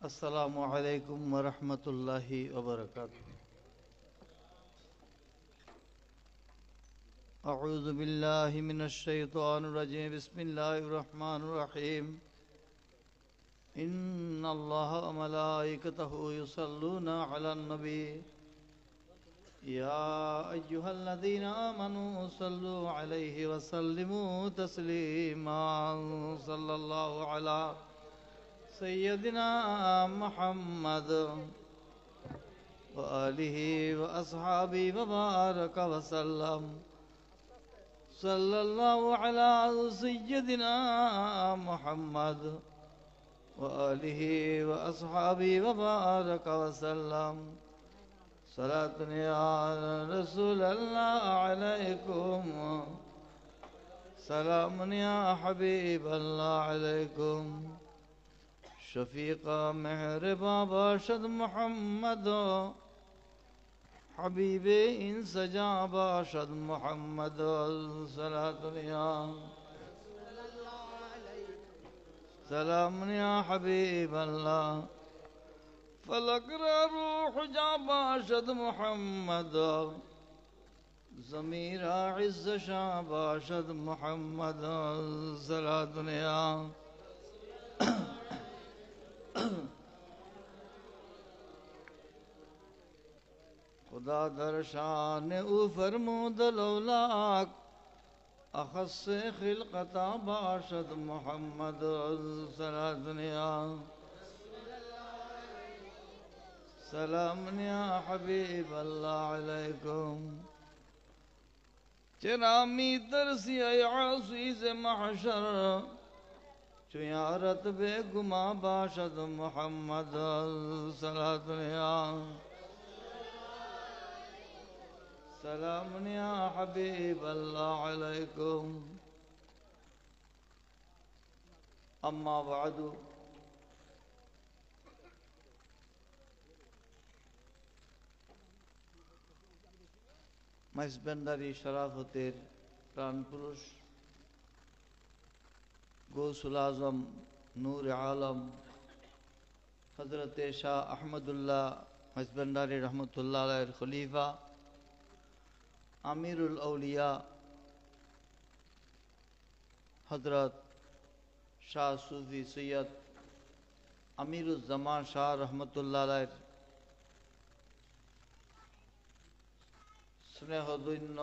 السلام علیکم ورحمۃ اللہ وبرکاتہ۔ اعوذ باللہ من الشیطان الرجیم، بسم اللہ الرحمن الرحیم۔ ان اللہ وملائکتہ یصلون علی النبی یا ایہا الذین آمنوا صلوا علیہ وسلموا تسلیما۔ صلی اللہ علی سیدنا محمد وآلہ وأصحابہ وبارک وسلم۔ صلی اللہ علی سیدنا محمد وآلہ وأصحابہ وبارک وسلم۔ صلاۃ یا رسول اللہ علیکم، سلام یا حبیب اللہ علیکم۔ شفیق مہرباں باشد محمد، حبیب ان سجا باشد محمد۔ صلاۃ یا سلام یا حبیب اللہ۔ فلک را روح جا باشد محمد، ضمیر عز شاہ باشد محمد۔ صلاۃ یا خدا در شان او فرمود لولاک، اخص خلقتا باشد محمد۔ صلاۃ یا سلام یا حبیب اللہ علیکم۔ چرامی ترسی ای عزیز محشر، چیارت بے گما باشد محمد۔ صلاۃ یا سلام یا حبیب اللہ علیکم۔ اما بعد، মাইজভান্ডারী শরাফতের প্রাণপুরুষ গৌসুল আজম নূর আলম হযরত শাহ আহমদুল্লাহ মাইজভান্ডারী রহমতুল্লাহ আলাইহির খলিফা, আমিরুল আউলিয়া হযরত শাহ সুফি সৈয়দ আমিরুজ্জামান শাহ রহমতুল্লাহ আলাইহির স্নেহধন্য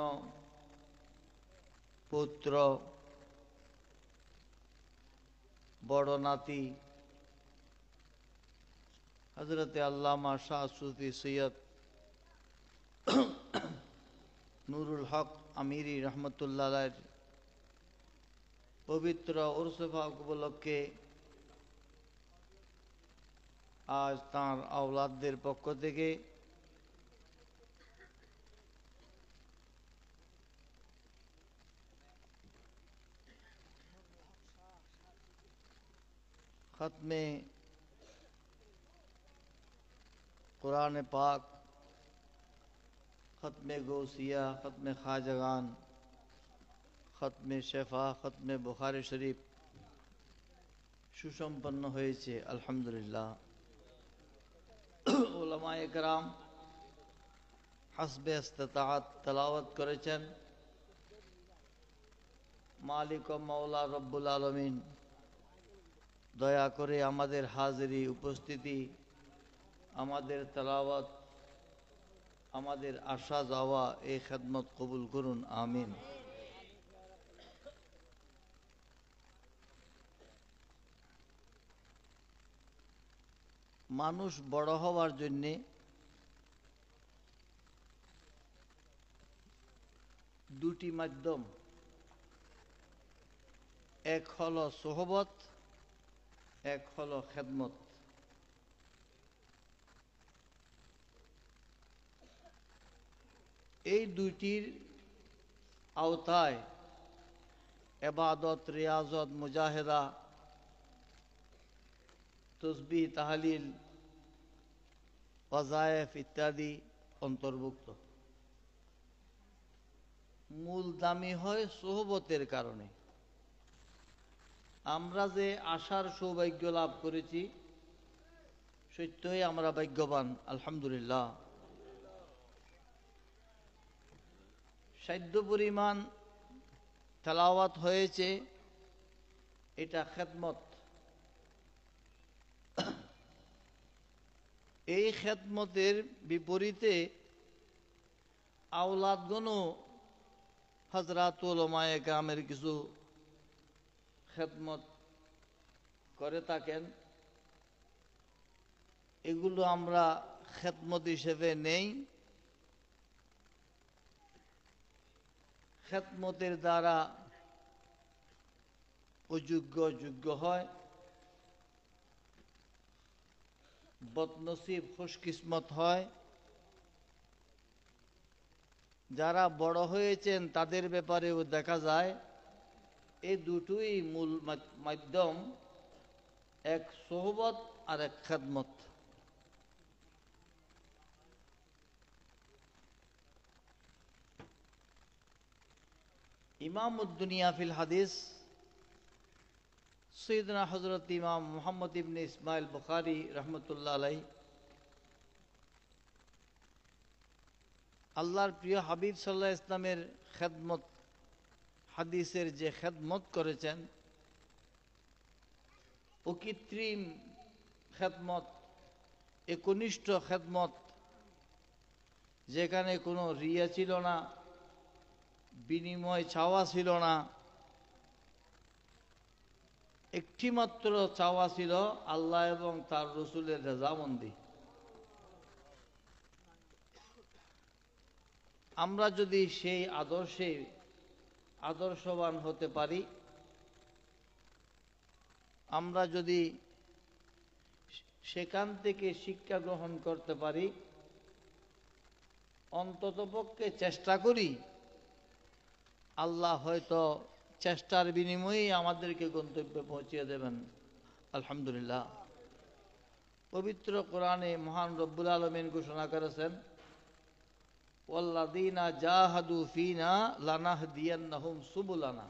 পুত্র, বড় নাতি হযরত আল্লামা শাহ সুফি সৈয়দ নুরুল হক আমিরি রহমতুল্লাহ আলাইহির পবিত্র উরস পাক উপলক্ষে আজ তাঁর আওলাদদের পক্ষ থেকে ختم قرآن پاک، ختم غوثیہ، ختم خواجگان، ختم شفا، ختم বুখারী শরীফ সুসম্পন্ন হয়েছে আলহামদুলিল্লাহ। উলামায়ে কেরাম হাসবে ইস্তিতাআত তেলাওয়াত করেছেন। মালিক ও মাওলা রব্বুল আলামিন দয়া করে আমাদের হাজিরি, উপস্থিতি, আমাদের তেলাওয়াত, আমাদের আশা যাওয়া এই খেদমত কবুল করুন, আমিন। মানুষ বড় হওয়ার জন্যে দুটি মাধ্যম, এক হলো সোহবত, এক হলো খেদমত। এই দুইটির আওতায় ইবাদত, রিয়াজত, মুজাহিদা, তসবিহ, তাহলিল, ওয়াজায়েফ ইত্যাদি অন্তর্ভুক্ত। মূল দামি হয় সোহবতের কারণে। আমরা যে আশার সৌভাগ্য লাভ করেছি সত্যই আমরা ভাগ্যবান, আলহামদুলিল্লাহ। সাধ্য পরিমাণ তেলাওয়াত হয়েছে, এটা খেদমত। এই খেদমতের বিপরীতে আওলাদগণও হযরতুল উলামায়ে কেরামের কিছু খেদমত করে থাকেন, এগুলো আমরা খেদমত হিসেবে নেই। খেদমতের দ্বারা যোগ্য হয়, বদনসিব খুশকিসমত হয়। যারা বড় হয়েছেন তাদের ব্যাপারেও দেখা যায় এই দুটোই মূল মাধ্যম, এক সোহবত আর এক খেদমত। ইমামুদ্দুনিয়া ফিল হাদিস সৈয়দনা হযরত ইমাম মুহাম্মদ ইবনে ইসমাইল বুখারী রাহমাতুল্লাহ আলাইহি, আল্লাহর প্রিয় হাবিব সাল্লাল্লাহু আলাইহি ইসলামের খেদমত, হাদিসের যে খেদমত করেছেন, অকৃত্রিম খেদমত, একনিষ্ঠ খেদমত, যেখানে কোনো রিয়া ছিল না, বিনিময় চাওয়া ছিল না, একটিমাত্র চাওয়া ছিল আল্লাহ এবং তার রসুলের রেজামন্দি। আমরা যদি সেই আদর্শে আদর্শবান হতে পারি, আমরা যদি সেখান থেকে শিক্ষা গ্রহণ করতে পারি, অন্ততপক্ষে চেষ্টা করি, আল্লাহ হয়তো চেষ্টার বিনিময়েই আমাদেরকে গন্তব্যে পৌঁছিয়ে দেবেন, আলহামদুলিল্লাহ। পবিত্র কোরআনে মহান রব্বুল আলামিন ঘোষণা করেছেন, ওয়াল্লাযীনা জাহাদু ফীনা লানাহদিয়ান্নাহুম সুবুলানা।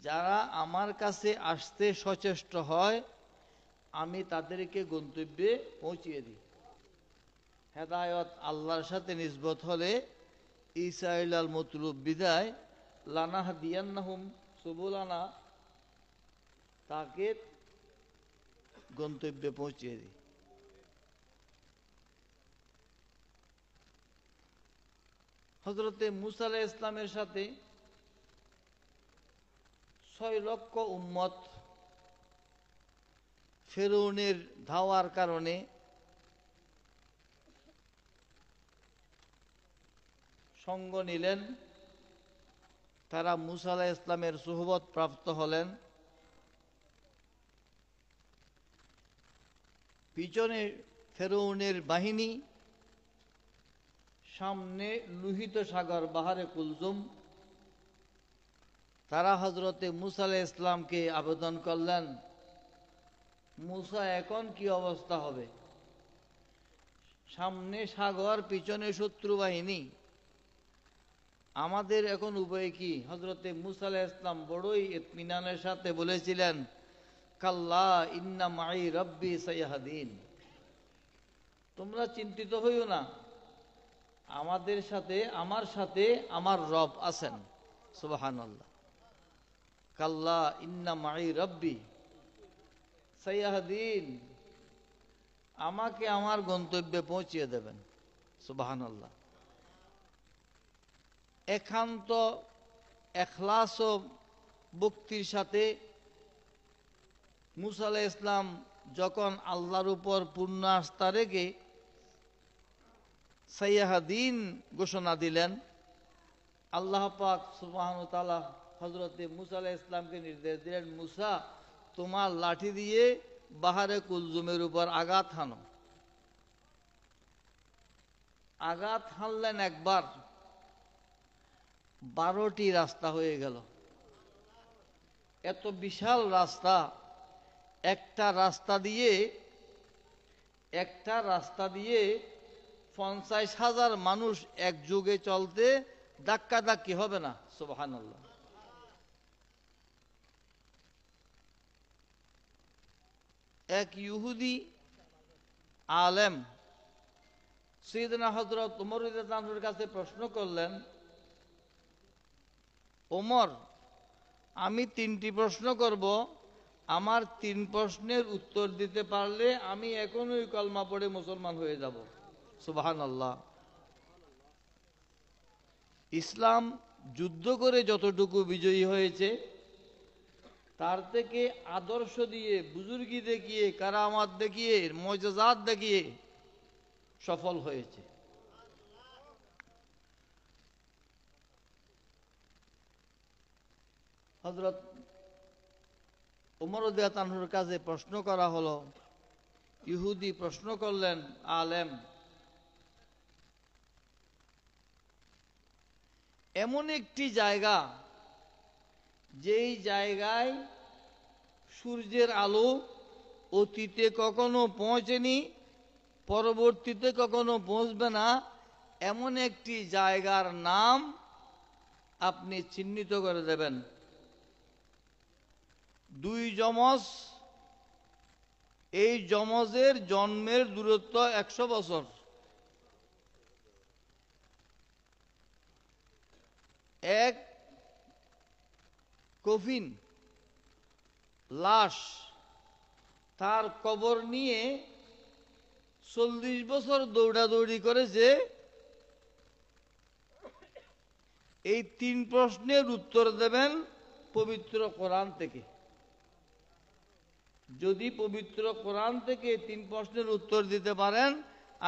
যারা আমার কাছে আসতে সচেষ্ট হয়, আমি তাদেরকে গন্তব্যে পৌঁছিয়ে দিই। হেদায়ত আল্লাহর সাথে নিসবত হলে ঈসা ইলাল মতলুব বিদায় লানাহদিয়ান্নাহুম সুবুলানা, তাকে গন্তব্যে পৌঁছিয়ে দিই। হযরতে মূসা আলাইহিস সালামের সাথে 6 লক্ষ উম্মত ফেরাউনের ধাওয়ার কারণে সঙ্গ নিলেন, তারা মূসা আলাইহিস সালামের সুহবত প্রাপ্ত হলেন। পিছনে ফেরাউনের বাহিনী, সামনে লোহিত সাগর বাহারে কুলজুম। তারা হযরতে মূসা আলাইহিস সালামকে আবেদন করলেন, মূসা এখন কি অবস্থা হবে? সামনে সাগর, পিছনে শত্রু বাহিনী, আমাদের এখন উপায় কি? হযরতে মূসা আলাইহিস সালাম বড়ই ইতমিনানের সাথে বলেছিলেন, কাল্লা ইন্না মাই রব্বি সাইয়াহদিন। তোমরা চিন্তিত হইও না, আমার সাথে আমার রব আছেন। সুবহানাল্লাহ। কাল্লা ইন্না মাই রব্বি সাইয়াহদিন, আমাকে আমার গন্তব্যে পৌঁছিয়ে দেবেন। সুবহানাল্লাহ। একান্ত এখলাস ও ভক্তির সাথে মূসা আলাইহিস সালাম যখন আল্লাহর উপর পূর্ণ আস্থা রেখে সাইয়াহদিন ঘোষণা দিলেন, আল্লাহ পাক সুবহানাহু ওয়া তাআলা হযরতে মূসা আলাইহিস সালামকে নির্দেশ দিলেন, মূসা তোমার লাঠি দিয়ে বাহারে কুলজুমের উপর আঘাত হানো। আঘাত হানলেন একবার, 12টি রাস্তা হয়ে গেল। এত বিশাল রাস্তা, একটা রাস্তা দিয়ে 50,000 মানুষ একযোগে চলতে ধাক্কাধাক্কি হবে না। সুবহানাল্লাহ। এক ইহুদি আলেম সাইয়েদনা হযরত ওমর রাদিয়াল্লাহু আনহুর কাছে প্রশ্ন করলেন, ওমর, আমি 3টি প্রশ্ন করব, আমার 3 প্রশ্নের উত্তর দিতে পারলে আমি এখনই কলমা পড়ে মুসলমান হয়ে যাব। সুবহানাল্লাহ। ইসলাম যুদ্ধ করে যতটুকু বিজয়ী হয়েছে, তার থেকে আদর্শ দিয়ে, বুজুর্গি দেখিয়ে, কারামাত দেখিয়ে, মুজিজাত দেখিয়ে সফল হয়েছে। হযরত ওমর রাদিয়াল্লাহু আনহুর কাছে প্রশ্ন করা হলো, ইহুদি প্রশ্ন করলেন, আলেম, এমন একটি জায়গা যেই জায়গায় সূর্যের আলো অতীতে কখনো পৌঁছেনি, পরবর্তীতে কখনো পৌঁছবে না, এমন একটি জায়গার নাম আপনি চিহ্নিত করে দেবেন। 2 যমজ, এই যমজের জন্মের দূরত্ব 100 বছর। এক কফিন, লাশ, তার কবর নিয়ে 40 বছর দৌড়াদৌড়ি করেছে। এই 3 প্রশ্নের উত্তর দেবেন পবিত্র কোরআন থেকে। যদি পবিত্র কোরআন থেকে 3 প্রশ্নের উত্তর দিতে পারেন,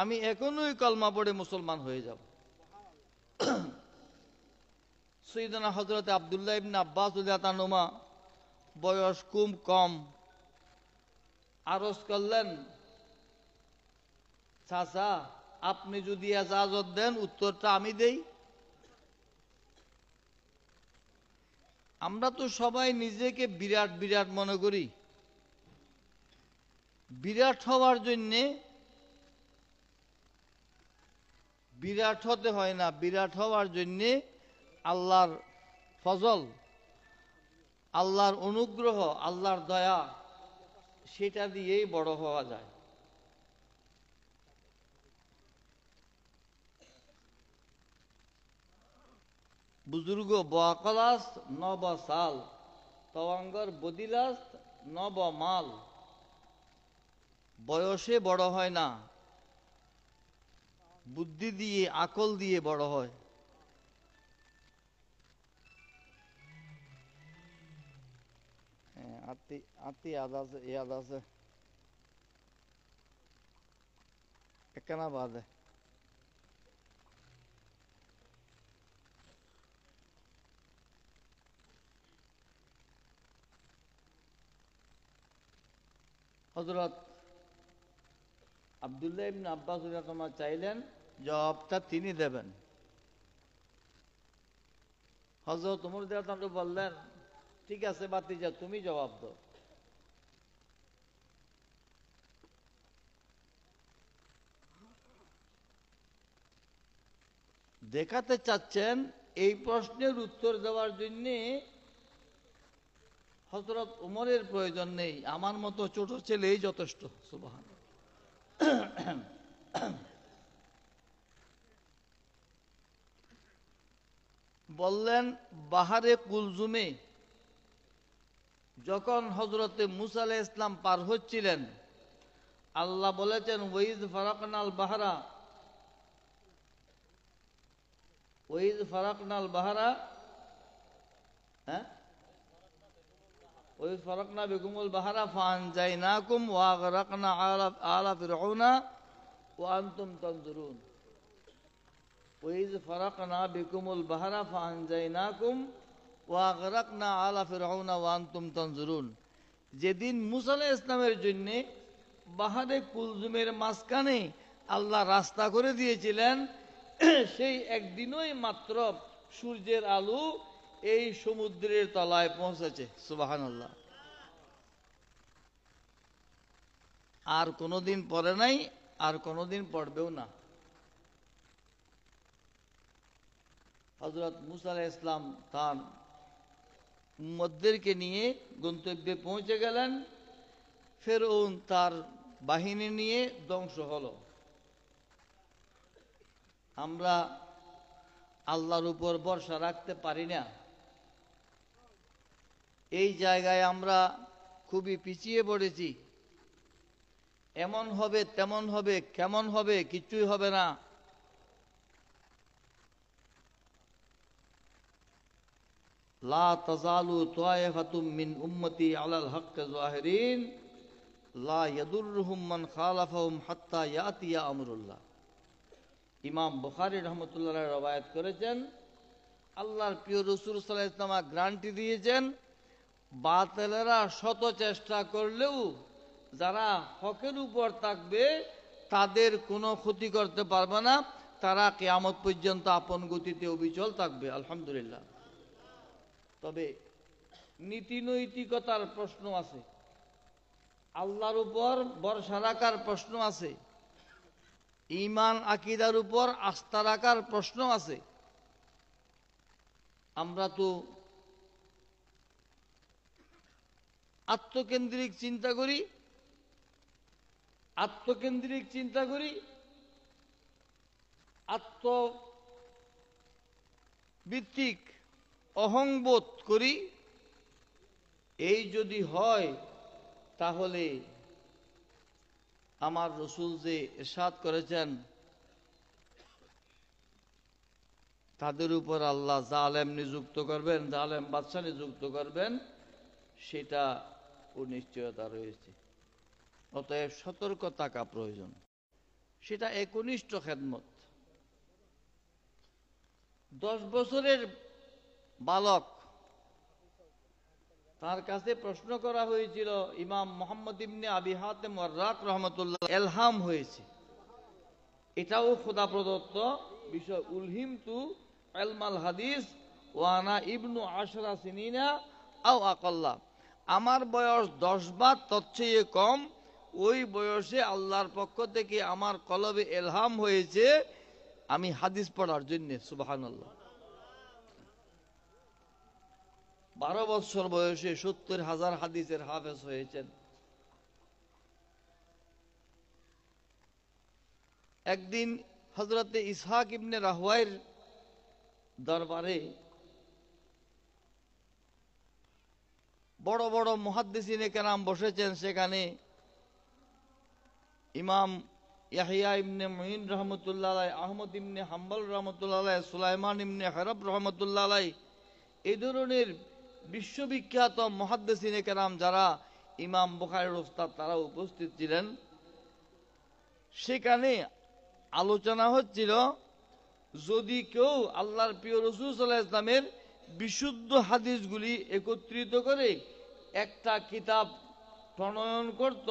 আমি এখনই কলমা পড়ে মুসলমান হয়ে যাব। সাইয়েদনা হযরত আব্দুল্লাহ ইবনে আব্বাস রাদিয়াল্লাহু আনহুমা বয়স খুব কম, আরজ করলেন, চাচা, আপনি যদি ইজাজত দেন উত্তরটা আমি দেই। আমরা তো সবাই নিজেকে বিরাট বিরাট মনে করি। বিরাট হওয়ার জন্যে বিরাট হতে হয় না, বিরাট হওয়ার জন্যে আল্লাহর ফজল, আল্লাহর অনুগ্রহ, আল্লাহর দয়া, সেটা দিয়েই বড় হওয়া যায়। বুজুর্গ বকলাস নব সাল, তওয়াঙ্গর বদিলাস নব মাল। বয়সে বড় হয় না, বুদ্ধি দিয়ে, আকল দিয়ে বড় হয়। আতি আতি আদাসে ইয়াদাসে একনা বাদে হযরত আব্দুল্লাহ ইবনে আব্বাস রাদিয়াল্লাহু আনহু চাইলেন জবাবটা তিনি দেবেন। হযরত ওমর রাদিয়াল্লাহু আনহু বললেন, ঠিক আছে ভাতিজা, তুমি জবাব দাও। দেখাতে চাচ্ছেন এই প্রশ্নের উত্তর দেওয়ার জন্য হযরত ওমরের প্রয়োজন নেই, আমার মতো ছোট ছেলেই যথেষ্ট। সুবহানাল্লাহ। বললেন, বাহারে কুলজুমে যখন হযরতে মুসা আলাইহিস সালাম পার হচ্ছিলেন, আল্লাহ বলেছেন, ওয়াইজ ফারাকনাল বাহরা, ওয়াইজ ফারাকনাল বাহরা, হ্যাঁ, ওয়াইজ ফারাকনা বিকুমুল বাহরা ফাআনজাইনাকুম ওয়া আগরাকনা আলা ফিরআউনা ওয়া আনতুম তানজুরুন। ওয়াইজ ফারাকনা বিকুমুল বাহরা ফাআনজাইনাকুম ওয়া আগরাকনা আলা ফিরআউনা ওয়া আনতুম তানজুরুন। যেদিন মুসা আলাইহিস সালামের জন্য বাহারে কুলজুমের মাঝখানে আল্লাহ রাস্তা করে দিয়েছিলেন, সেই একদিনই মাত্র সূর্যের আলো এই সমুদ্রের তলায় পৌঁছেছে। সুবহানাল্লাহ। আর কোনোদিন পড়ে নাই, আর কোনোদিন পড়বেও না। হযরত মুসা আলাইহিস সালাম তার উম্মতদেরকে নিয়ে গন্তব্যে পৌঁছে গেলেন। ফিরআউন তার বাহিনী নিয়ে ধ্বংস হলো। আমরা আল্লাহর উপর ভরসা রাখতে পারি না। এই জায়গায় আমরা খুবই পিছিয়ে পড়েছি। এমন হবে, তেমন হবে, কেমন হবে, কিছুই হবে না। লা তাজালু তায়েফাতুম মিন উম্মতি আলাল হক্ক যাহিরিন লা ইয়াদুররুহুম মান খালাফাহুম হাত্তা ইয়াতিয়া আমরুল্লাহ। ইমাম বুখারী রাহমাতুল্লাহ আলাইহি রওয়ায়াত করেছেন, আল্লাহর প্রিয় রাসূল সাল্লাল্লাহু আলাইহি ওয়াসাল্লাম গ্যারান্টি দিয়েছেন, বাতিলেরা শত চেষ্টা করলেও যারা হকের উপর থাকবে তাদের কোনো ক্ষতি করতে পারবে না। তারা কিয়ামত পর্যন্ত আপন গতিতে অবিচল থাকবে, আলহামদুলিল্লাহ। তবে নীতি নৈতিকতার প্রশ্ন আছে, আল্লাহর উপর ভরসা রাখার প্রশ্ন আছে, ঈমান আকীদার উপর আস্থা রাখার প্রশ্ন আছে। আমরা তো আত্মকেন্দ্রিক চিন্তা করি, আত্মভিত্তিক অহংবোধ করি। এই যদি হয় তাহলে আমার রাসূল যে ইরশাদ করেছেন, তাদের উপর আল্লাহ জালেম নিযুক্ত করবেন, জালেম বাদশা নিযুক্ত করবেন, সেটা নিশ্চয়তা রয়েছে। অতএব সতর্ক থাকা প্রয়োজন। সেটা একনিষ্ঠ খেদমত। 10 বছরের বালক, তার কাছে প্রশ্ন করা হয়েছিল, ইমাম মুহাম্মদ ইবনে আবি হাতেম ওয়াররাক রহমতুল্লাহ, এলহাম হয়েছে, এটাও খোদা প্রদত্ত বিষয়। উলহিমতু ইলমাল হাদিস ওয়ানা ইবনু আশরা সিনিনা আও আকাল্লা। আমার বয়স 10 বা তার চেয়ে কম, ওই বয়সে আল্লাহর পক্ষ থেকে আমার কলবে এলহাম হয়েছে আমি হাদিস পড়ার জন্য। সুবহানাল্লাহ। 12 বছর বয়সে 70,000 হাদিসের হাফেজ হয়েছেন। একদিন হযরতে ইসহাক ইবনে রাহওয়াইর দরবারে বড় বড় মুহাদ্দিসিনে কেরাম বসেছেন। সেখানে ইমাম ইয়াহইয়া ইবনে মুঈন রহমতুল্লাহ আলাইহি, আহমদ ইবনে হাম্বল রহমতুল্লাহ আলাইহি, সুলাইমান ইবনে হরব রহমতুল্লাহ আলাইহি, এই ধরনের বিশ্ববিখ্যাত মুহাদ্দিসিনে কেরাম যারা ইমাম বুখারীর উস্তাদ, তারা উপস্থিত ছিলেন। সেখানে আলোচনা হচ্ছিল, যদি কেউ আল্লাহর প্রিয় রাসূল সাল্লাল্লাহু আলাইহি ওয়াসাল্লামের বিশুদ্ধ হাদিসগুলি একত্রিত করে একটা কিতাব প্রণয়ন করত,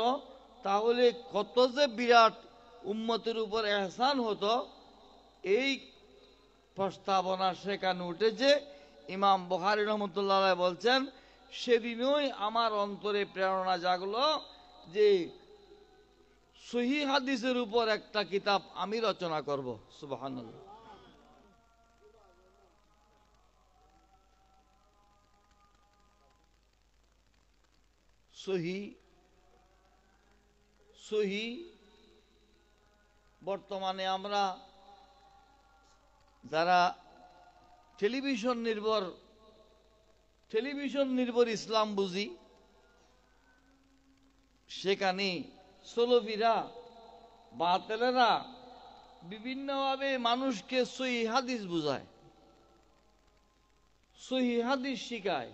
তাহলে কত যে বিরাট উম্মতের উপর এহসান হতো। এই প্রস্তাবনা সেখানে উঠেছে। ইমাম বুখারী রহমতুল্লাহ আলাইহি বলছেন, সেদিনই আমার অন্তরে প্রেরণা জাগলো যে সহিহ হাদিসের উপর একটা কিতাব আমি রচনা করব। সুবহানাল্লাহ। সহি বর্তমানে আমরা যারা টেলিভিশন নির্ভর ইসলাম বুঝি, সেখানে সলফিরা, বাতিলেরা বিভিন্নভাবে মানুষকে সহিহ হাদিস বুঝায়, সহিহ হাদিস শিখায়।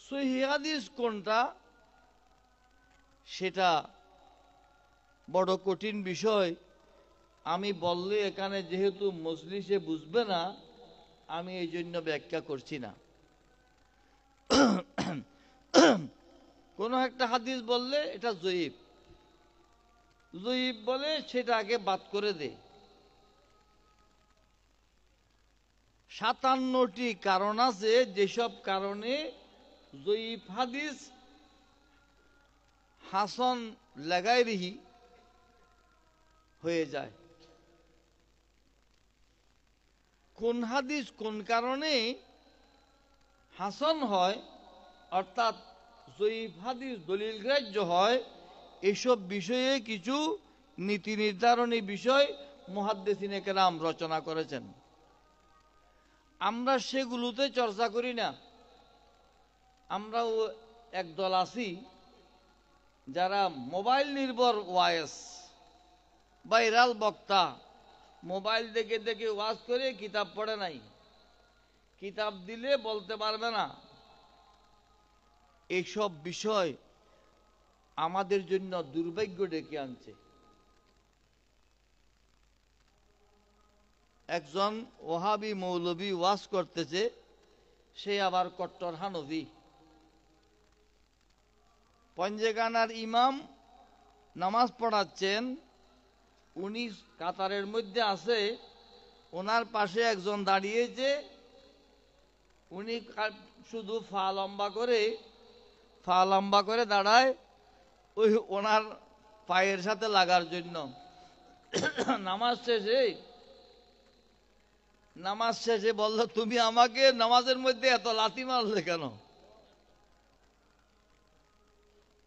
সহিহ হাদিস কোনটা সেটা বড় কঠিন বিষয়। আমি বললে এখানে যেহেতু মজলিসে বুঝবে না, আমি এই জন্য ব্যাখ্যা করছি না। কোন একটা হাদিস বললে এটা জয়ীফ বলে সেটা আগে বাদ করে দে। 57টি কারণ আছে যেসব কারণে জয়ীফ হাদিস হাসান লাগাইরিহি হয়ে যায়। কোন হাদিস কোন কারণে হাসান হয়, অর্থাৎ জয়ীফ হাদিস দলিল গ্রাহ্য হয়, এসব বিষয়ে কিছু নীতি নির্ধারণী বিষয় মুহাদ্দিসিনে কেরাম রচনা করেছেন। আমরা সেগুলোতে চর্চা করি না। আমরাও একদল আছি যারা মোবাইল নির্ভর ওয়াইস, ভাইরাল বক্তা, মোবাইল দেখে দেখে ওয়াজ করে, কিতাব পড়ে নাই। কিতাব দিলে বলতে পারবে না। এইসব বিষয় আমাদের জন্য দুর্ভাগ্য ডেকে আনছে। একজন ওহাবি মৌলবী ওয়াজ করতেছে, সে আবার কট্টর হানফি। পঞ্জেগানার ইমাম নামাজ পড়াচ্ছেন, উনি কাতারের মধ্যে আছে, ওনার পাশে একজন দাঁড়িয়েছে, উনি শুধু ফা লম্বা করে দাঁড়ায় ওই ওনার পায়ের সাথে লাগার জন্য। নামাজ শেষে বলল, তুমি আমাকে নামাজের মধ্যে এত লাথি মারলে কেন?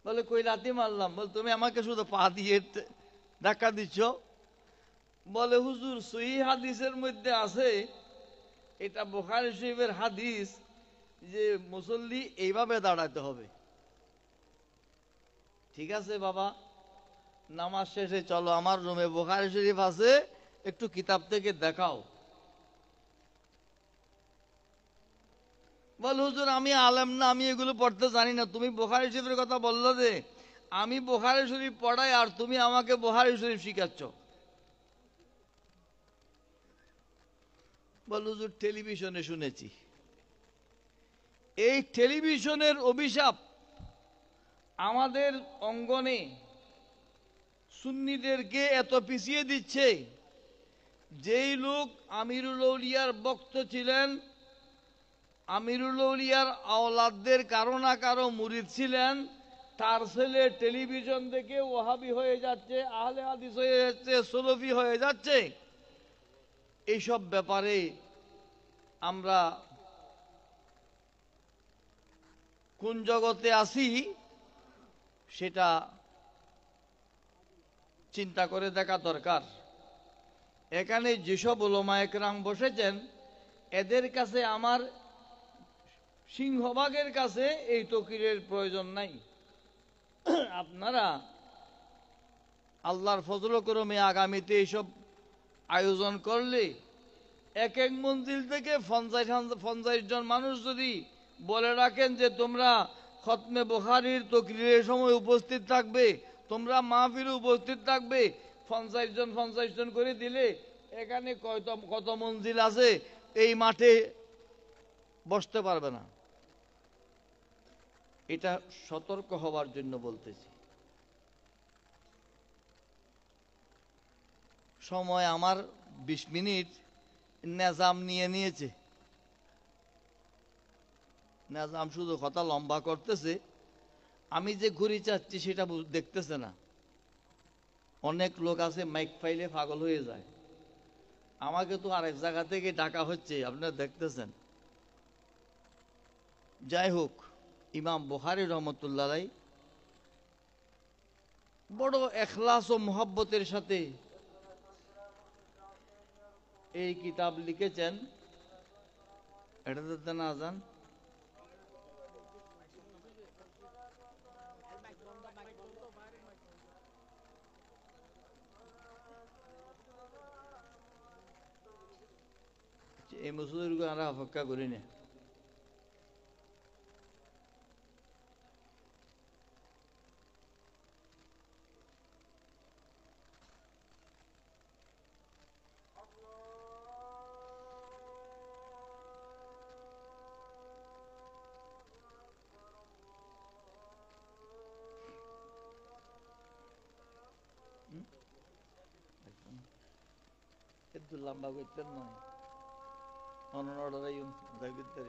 বলে, কই লাথি মারলাম? বলে, তুমি আমাকে শুধু পা দিয়ে ধাক্কা দিচ্ছ। বলে, হুজুর সহিহ হাদিসের মধ্যে আছে, এটা বুখারী শরীফের হাদিস, যে মুসল্লি এইভাবে দাঁড়াতে হবে। ঠিক আছে বাবা, নামাজ শেষে চলো আমার রুমে বুখারী শরীফ আছে, একটু কিতাব থেকে দেখাও। বল, হুজুর আমি আলেম না, আমি এগুলো পড়তে জানি না, তুমি বুখারী শরীফের কথা বললো যে, আমি বুখারী শরীফ পড়াই আর তুমি আমাকে বুখারী শরীফ শিখাচ্ছ। বল, হুজুর টেলিভিশনে শুনেছি। এই টেলিভিশনের অভিশাপ আমাদের অঙ্গনে সুন্নিদেরকে এত পিছিয়ে দিচ্ছে। যেই লোক আমিরুল আউলিয়ার ভক্ত ছিলেন, আমিরুল আউলিয়ার আওলাদদের কারো না কারো মুরিদ ছিলেন, তার ছেলে টেলিভিশন দেখে ওহাবি হয়ে যাচ্ছে, আহলে হাদিস হয়ে যাচ্ছে, সুলফি হয়ে যাচ্ছে। এইসব ব্যাপারে আমরা কোন জগতে আছি সেটা চিন্তা করে দেখা দরকার। এখানে যেসব উলামায়ে কেরাম বসেছেন, এদের কাছে আমার সিংহভাগের কাছে এই তকরীরের প্রয়োজন নাই। আপনারা আল্লাহর ফজল করমে আগামীতে এইসব আয়োজন করলে এক এক মঞ্জিল থেকে 50 জন মানুষ যদি বলে রাখেন যে তোমরা খতমে বুখারীর তকরীরের সময় উপস্থিত থাকবে, তোমরা মাহফিলে উপস্থিত থাকবে, 50 জন করে দিলে এখানে কত মঞ্জিল আছে, এই মাঠে বসতে পারবে না। এটা সতর্ক হওয়ার জন্য বলতেছি। সময় আমার 20 মিনিট নেজাম নিয়েছে। নেজাম শুধু কথা লম্বা করতেছে, আমি যে ঘুরি চাচ্ছি সেটা দেখতেছে না। অনেক লোক আছে মাইক পাইলে পাগল হয়ে যায়। আমাকে তো আরেক জায়গা থেকে ডাকা হচ্ছে, আপনারা দেখতেছেন। যাই হোক, ইমাম বুখারী রহমতুল্লাহ আলাইহি বড় এখলাস ও মোহাব্বতের সাথে এই কিতাব লিখেছেন। এটাতে না আজান এই মুসুদের আমরা অপেক্ষা করি না। একটু লম্বা করতেন নয়, অনড়াই দেখতে।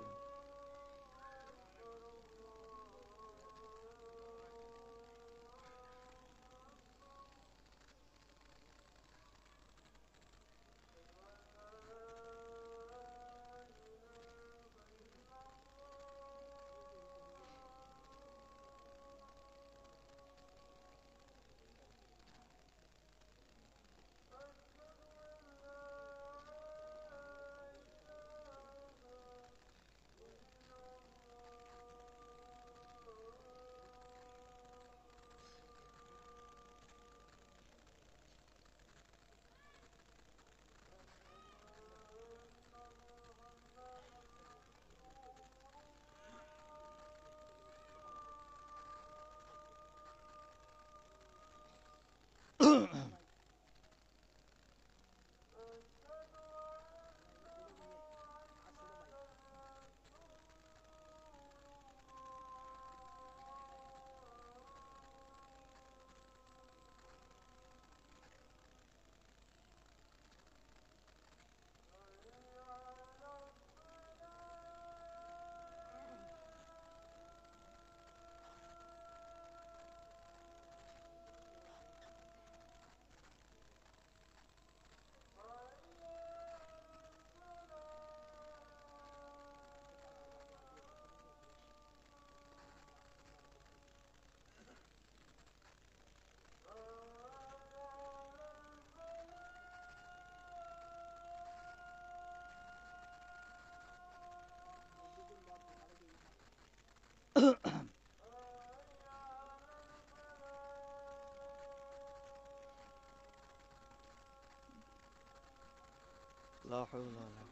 লা হাওলা ওয়ালা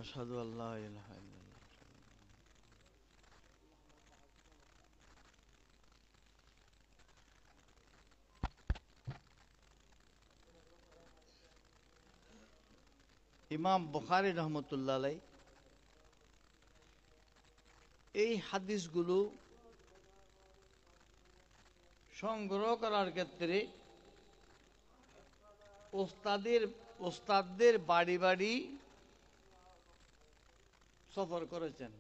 আশহাদু আল্লা ইলাহা ইল্লাল্লাহ। ইমাম বুখারী রহমতুল্লাহ আলাইহি এই হাদিসগুলো সংগ্রহ করার ক্ষেত্রে ওস্তাদদের বাড়ি বাড়ি সফর করেছেন।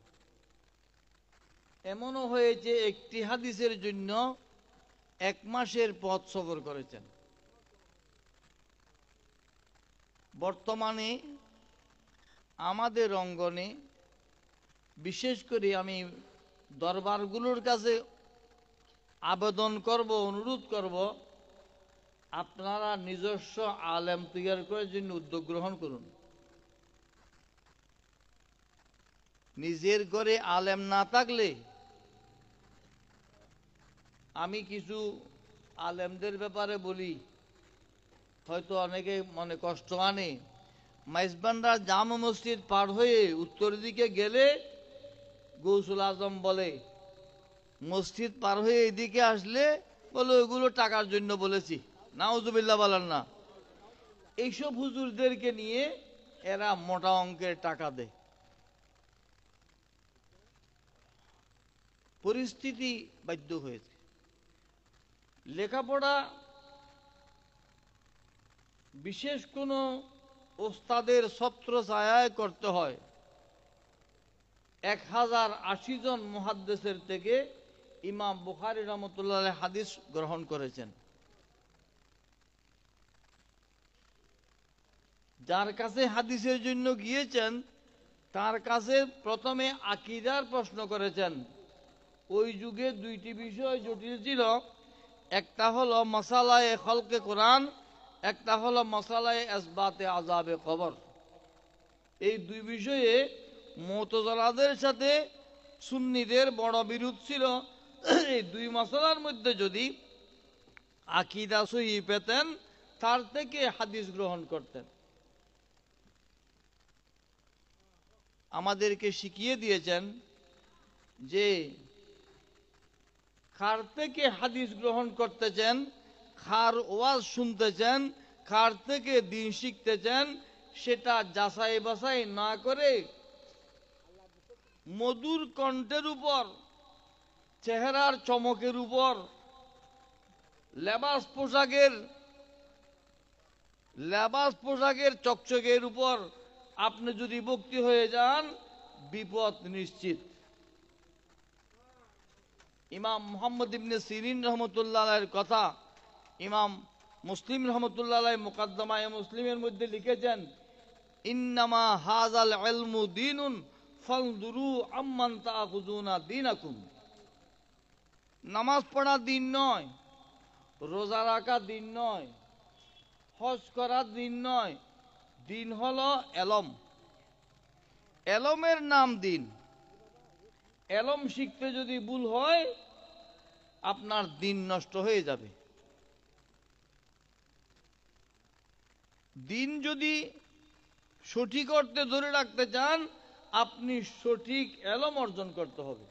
এমনও হয়েছে একটি হাদিসের জন্য 1 মাসের পথ সফর করেছেন। বর্তমানে আমাদের অঙ্গনে বিশেষ করে আমি দরবারগুলোর কাছে আবেদন করব, অনুরোধ করব, আপনারা নিজস্ব আলেম তৈরি করার জন্য উদ্যোগ গ্রহণ করুন। নিজের ঘরে আলেম না থাকলে, আমি কিছু আলেমদের ব্যাপারে বলি, হয়তো অনেকে মনে কষ্ট আনে। মাইজবান্ডার জামা মসজিদ পার হয়ে উত্তর দিকে গেলে গৌসুল আজম বলে, মসজিদ পার হয়ে এদিকে আসলে বলে ওইগুলো টাকার জন্য বলেছি। নাউজুবিল্লাহ বলেন না। এইসব হুজুরদেরকে নিয়ে এরা মোটা অঙ্কের টাকা দেয়। পরিস্থিতি বাধ্য হয়েছে। লেখাপড়া বিশেষ কোনো ওস্তাদের ছত্রছায়ায় করতে হয়। 1080 জন মুহাদ্দিসের থেকে ইমাম বুখারী রহমতুল্লাহ আলাইহি হাদিস গ্রহণ করেছেন। যার কাছে হাদিসের জন্য গিয়েছেন তার কাছে প্রথমে আকীদার প্রশ্ন করেছেন। ওই যুগে 2টি বিষয় জটিল ছিল। একটা হলো মাসালায়ে খলকে কোরআন, একটা হলো মাসালায়ে ইসবাতে আযাবে কবর। এই 2 বিষয়ে মুতাজিলাদের সাথে সুন্নিদের বড় বিরোধ ছিল। এই 2 মাসালার মধ্যে যদি আকীদা সহিহ পেতেন তার থেকে হাদিস গ্রহণ করতেন। আমাদেরকে শিখিয়ে দিয়েছেন যে কার থেকে হাদিস গ্রহণ করতেছেন, কার ওয়াজ শুনতেছেন, কার থেকে দিন শিখতেছেন, সেটা যাচাই বাছাই না করে মধুর কণ্ঠের উপর, চেহারার চমকের উপর, লেবাস পোশাকের চকচকের উপর আপনি যদি ভক্তি হয়ে যান, বিপদ নিশ্চিত। ইমাম মুহাম্মদ ইবনে সিরিন রহমতুল্লাহ আলাইহির কথা ইমাম মুসলিম রহমতুল্লাহ আলাইহি মুকাদ্দমায়ে মুসলিমের মধ্যে লিখেছেন, ইন্নামা হাযাল ইলমু দীনুন ফানজুরু আম্মান তাখুযুনা দীনাকুম। নামাজ পড়া দিন নয়, রোজা রাখা দিন নয়, হজ করা দিন নয়। দিন হলো এলম। এলমের নাম দিন। এলম শিখতে যদি ভুল হয় আপনার দিন নষ্ট হয়ে যাবে। দিন যদি সঠিক অর্থে ধরে রাখতে চান আপনি সঠিক এলম অর্জন করতে হবে।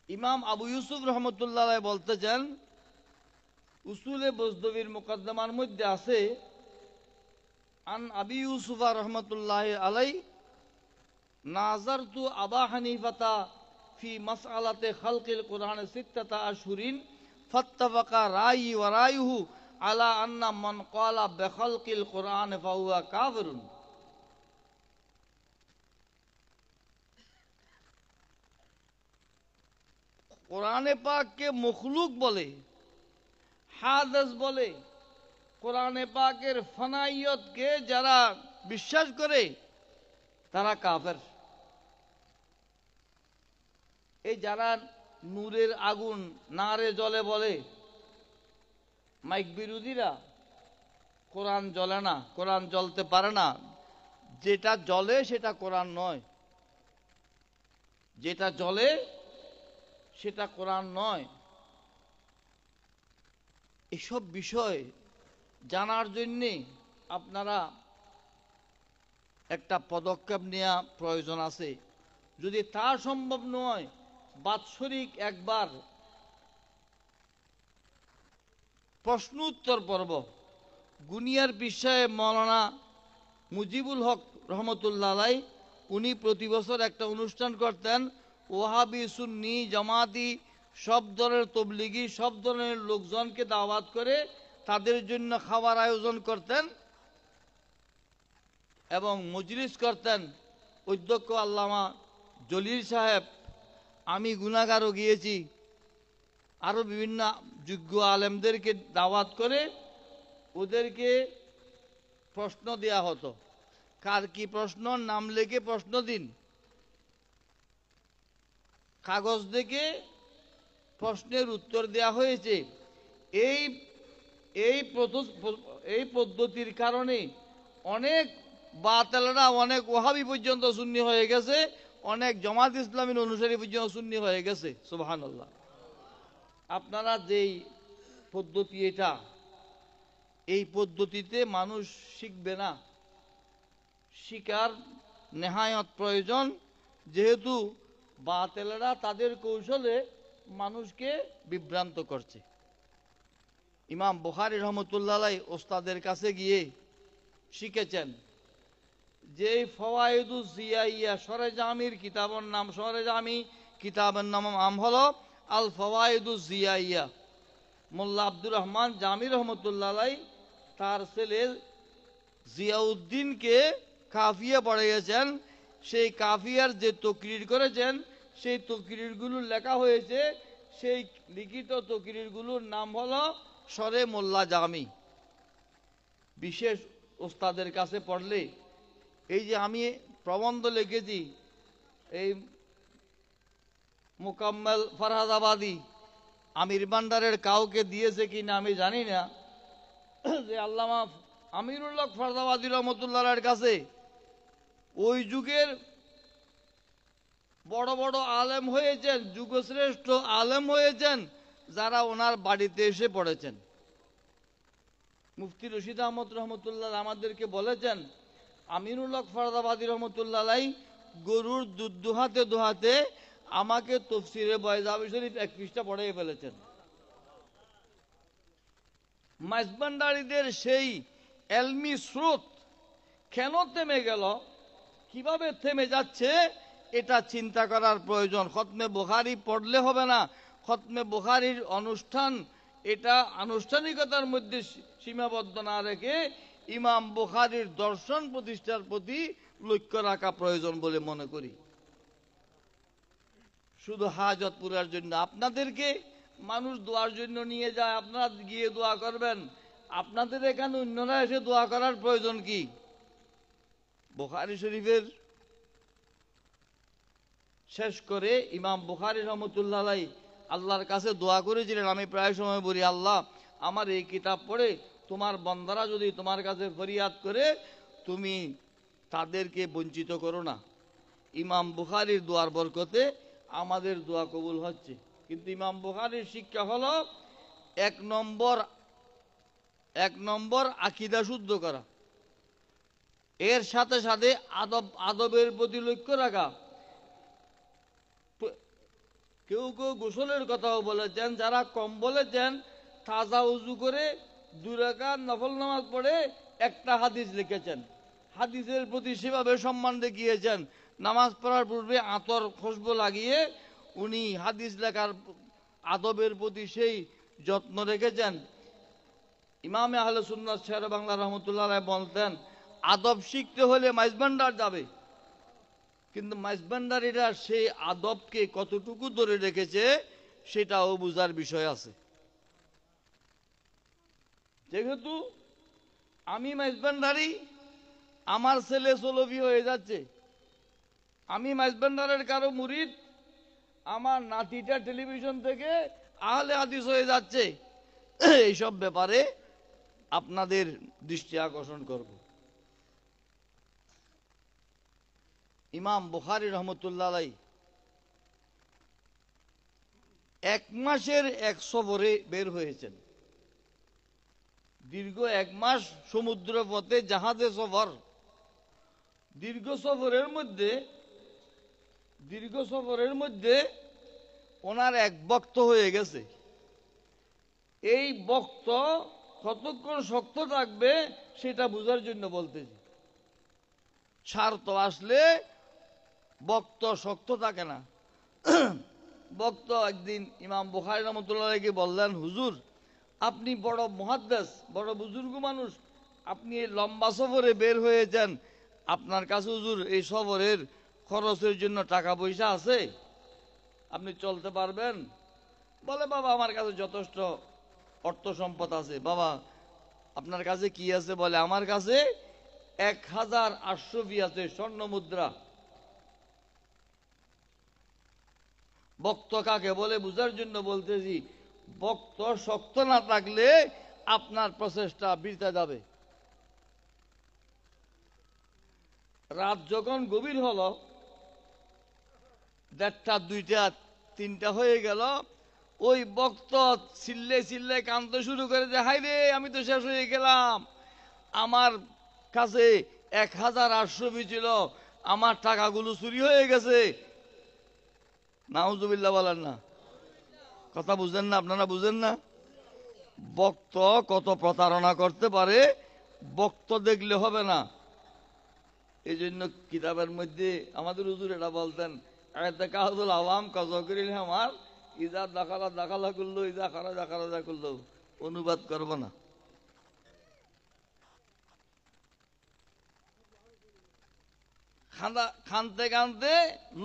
ইমাম আবু ইউসুফ রহমতুল্লাহ আলাইহি বলতেছেন, উসুলে বজদবির মুকদ্দমার মধ্যে আছে, আন আবি ইউসুফ রহমতুল্লাহ আলাইহি নাযারতু আবা হানিফাতা ফি মাসআলাতে খালকিল কুরআন 6 আশহুরিন ফাত্তাফাকা রায়ি ওয়া রায়ুহু আলা আন্না মান ক্বালা বিখালকিল কুরআন ফাহুয়া কাফিরুন। কোরআনে পাককে মখলুক বলে, হাদিস বলে, কোরআনে পাকের ফানাইয়তকে যারা বিশ্বাস করে তারা কাফের। এই যারা নূরের আগুন নারে জ্বলে বলে, মাইক বিরোধীরা, কোরআন জ্বলে না, কোরআন জ্বলতে পারে না। যেটা জ্বলে সেটা কোরআন নয়, যেটা জ্বলে সেটা কোরআন নয়। এসব বিষয় জানার জন্যে আপনারা একটা পদক্ষেপ নেওয়া প্রয়োজন আছে। যদি তা সম্ভব নয়, বাৎসরিক একবার প্রশ্ন উত্তর পর্ব গুনিয়ার বিষয়ে মৌলানা মুজিবুল হক রহমতুল্লাহ আলাই, উনি প্রতি বছর একটা অনুষ্ঠান করতেন। ওয়াহাবি, সুন্নি, জামাতি, সব ধরনের তবলিগি, সব ধরনের লোকজনকে দাওয়াত করে তাদের জন্য খাবার আয়োজন করতেন এবং মজলিস করতেন। অধ্যক্ষ আল্লামা জলিল সাহেব, আমি গুনাহগারও গিয়েছি, আরও বিভিন্ন যোগ্য আলেমদেরকে দাওয়াত করে ওদেরকে প্রশ্ন দেয়া হতো। কার কি প্রশ্ন, নাম লিখে প্রশ্ন দিন, কাগজ দেখে প্রশ্নের উত্তর দেয়া হয়েছে। এই এই পদ্ধতির কারণে অনেক বাতেলরা, অনেক ওয়াহাবি পর্যন্ত সুন্নি হয়ে গেছে, অনেক জামাত ইসলামীর অনুসারী পর্যন্ত সুন্নি হয়ে গেছে। সুবহানাল্লাহ। আপনারা যেই পদ্ধতি, এটা এই পদ্ধতিতে মানুষ শিখবে না, শিকার নেহায়ত প্রয়োজন, যেহেতু বাতেলরা তাদের কৌশলে মানুষকে বিভ্রান্ত করছে। ইমাম বুখারী রহমতুল্লাহ আলাইহি ওস্তাদের কাছে গিয়ে শিখেছেন যে ফওয়াইদুজ জিয়াইয়া সরেজামির কিতাবের নাম, সরেজামি কিতাবের নাম হলো আল ফওয়াইদুজ জিয়াইয়া। মোল্লা আব্দুর রহমান জামি রহমতুল্লাহ আলাইহি তার ছেলে জিয়াউদ্দিনকে কাফিয়া পড়িয়েছেন। সেই কাফিয়ার যে তকরির করেছেন, সেই তকরিরগুলো লেখা হয়েছে, সেই লিখিত তকরিরগুলোর নাম হলো সরে মোল্লা জামি। বিশেষ ওস্তাদের কাছে পড়লে, এই যে আমি প্রবন্ধ লিখেছি, এই মুকাম্মেল ফরহাদাবাদী আমির ভান্ডারের কাউকে দিয়েছে কিনা আমি জানি না, যে আল্লামা আমিরুল্লাহ ফরহাদাবাদী রহমতুল্লাহর কাছে ওই যুগের বড় বড় আলেম হয়েছেন, যুগশ্রেষ্ঠ আলেম হয়েছেন, যারা ওনার বাড়িতে এসে পড়েছেন। মুফতি রশিদ আহমদ রহমতুল্লাহ আমাদেরকে বলেছেন, আমিরুল্লাহ ফরহাদাবাদী রহমতুল্লাহ গরুর দুধ দোহাতে দোহাতে আমাকে তফসিরে বয়জাবি শরীফ 1 পৃষ্ঠা পড়িয়ে ফেলেছেন। মাইজভান্ডারীদের সেই এলমি স্রোত কেন থেমে গেল, কিভাবে থেমে যাচ্ছে, এটা চিন্তা করার প্রয়োজন। খতমে বুখারী পড়লে হবে না। খতমে বুখারীর অনুষ্ঠান, এটা আনুষ্ঠানিকতার মধ্যে সীমাবদ্ধ না রেখে ইমাম বুখারীর দর্শন প্রতিষ্ঠার প্রতি লক্ষ্য রাখা প্রয়োজন বলে মনে করি। শুধু হাজত পুরার জন্য আপনাদেরকে মানুষ দোয়ার জন্য নিয়ে যায়, আপনারা গিয়ে দোয়া করবেন। আপনাদের এখানে অন্যরা এসে দোয়া করার প্রয়োজন কি? বুখারী শরীফের শেষ করে ইমাম বুখারী রহমতুল্লাহ আলাইহি আল্লাহর কাছে দোয়া করেছিলেন। আমি প্রায় সময় বলি, আল্লাহ আমার এই কিতাব পড়ে তোমার বান্দারা যদি তোমার কাছে ফরিয়াদ করে, তুমি তাদেরকে বঞ্চিত করো না। ইমাম বুখারীর দোয়ার বরকতে আমাদের দোয়া কবুল হচ্ছে। কিন্তু ইমাম বুখারীর শিক্ষা হলো 1 নম্বর আকীদা শুদ্ধ করা, এর সাথে সাথে আদবের প্রতি লক্ষ্য রাখা। কেউ কেউ গোসলের কথাও বলেছেন, যারা কম বলেছেন তাজা উজু করে 2 রাকাত নফল নামাজ পড়ে একটা হাদিস লিখেছেন। হাদিসের প্রতি সেভাবে সম্মান দেখিয়েছেন। নামাজ পড়ার পূর্বে আতর খুশবু লাগিয়ে উনি হাদিস লেখার আদবের প্রতি সেই যত্ন রেখেছেন। ইমামে আহলে সুন্নাত শের বাংলা রহমতুল্লাহ বলতেন, আদব শিখতে হলে মাইজভান্ডার যাবে। কিন্তু মাইজভান্ডারীরা সেই আদবকে কতটুকু ধরে রেখেছে সেটাও বোঝার বিষয় আছে। যেহেতু আমি মাইজভান্ডারী, আমার ছেলে সলফি হয়ে যাচ্ছে, আমি মাইজবান্ডারের কারো মুরিদ, আমার নাতিটা টেলিভিশন থেকে আহলে হাদিস হয়ে যাচ্ছে, এইসব ব্যাপারে আপনাদের দৃষ্টি আকর্ষণ করব। ইমাম বুখারী রহমতুল্লাহ আলাইহি 1 মাসের এক সফরে বের হয়েছেন। দীর্ঘ 1 মাস সমুদ্র পথে জাহাজে সফর। দীর্ঘ সফরের মধ্যে ওনার এক বক্ত হয়ে গেছে। এই বক্ত কতক্ষণ শক্ত থাকবে সেটা বোঝার জন্য বলতেছি। স্বার্থ আসলে বক্ত শক্ত থাকে না। বক্ত একদিন ইমাম বুখারী রহমতুল্লাহকে বললেন, হুজুর আপনি বড় মুহাদ্দিস, বড় বুজুর্গ মানুষ, আপনি এই লম্বা সফরে বের হয়েছেন, আপনার কাছে হুজুর এই সফরের খরচের জন্য টাকা পয়সা আছে, আপনি চলতে পারবেন? বলে, বাবা আমার কাছে যথেষ্ট অর্থ সম্পদ আছে। বাবা আপনার কাছে কি আছে? বলে, আমার কাছে 1000 আশরফি আছে, স্বর্ণ মুদ্রা। বক্ত কাকে বলে বুঝার জন্য বলতেছি, বক্ত শক্ত না থাকলে আপনার প্রচেষ্টা বৃথা যাবে। রাত যখন গভীর হলো, 1টা 2টা 3টা হয়ে গেল, ওই বক্ত চিল্লে কাঁদতে শুরু করে যে, হাই রে আমি তো শেষ হয়ে গেলাম, আমার কাছে 1000 আশরফি ছিল, আমার টাকাগুলো চুরি হয়ে গেছে। নাউজুবিল্লাহ বলেন না, কথা বুঝেন না? আপনারা বুঝেন না? বক্ত কত প্রতারণা করতে পারে, বক্ত দেখলে হবে না। এই জন্য কিতাবের মধ্যে আমাদের হুজুর এটা বলতেন, ইতিকাদুল আওয়াম কাযকিরিল হামার, ইজা দাখালা করলো, ইজা খারাজা করলো। অনুবাদ করব না। কানতে কানতে